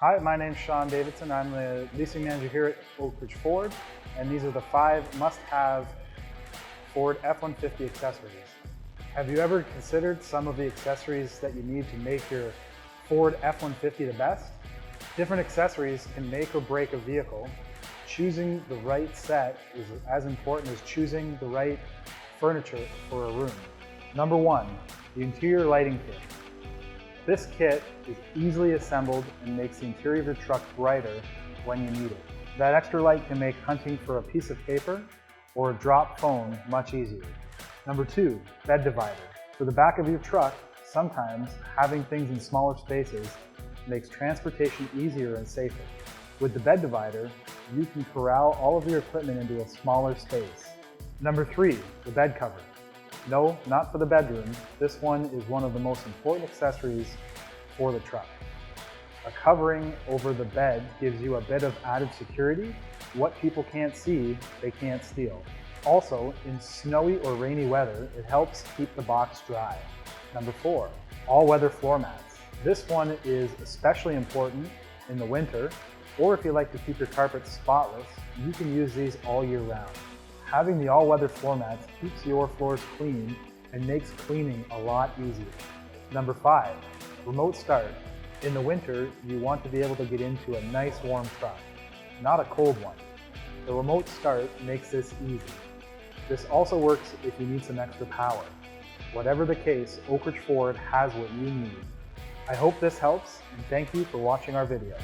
Hi, my name's Sean Davidson. I'm the leasing manager here at Oakridge Ford, and these are the 5 must-have Ford F-150 accessories. Have you ever considered some of the accessories that you need to make your Ford F-150 the best? Different accessories can make or break a vehicle. Choosing the right set is as important as choosing the right furniture for a room. Number 1, the interior lighting kit. This kit is easily assembled and makes the interior of your truck brighter when you need it. That extra light can make hunting for a piece of paper or a drop phone much easier. Number 2, bed divider. For the back of your truck, sometimes having things in smaller spaces makes transportation easier and safer. With the bed divider, you can corral all of your equipment into a smaller space. Number 3, the bed cover. No, not for the bedroom. This one is one of the most important accessories for the truck. A covering over the bed gives you a bit of added security. What people can't see, they can't steal. Also, in snowy or rainy weather, it helps keep the box dry. Number 4, all-weather floor mats. This one is especially important in the winter, or if you like to keep your carpets spotless, you can use these all year round. Having the all-weather floor mats keeps your floors clean and makes cleaning a lot easier. Number 5, remote start. In the winter, you want to be able to get into a nice warm truck, not a cold one. The remote start makes this easy. This also works if you need some extra power. Whatever the case, Oakridge Ford has what you need. I hope this helps, and thank you for watching our video.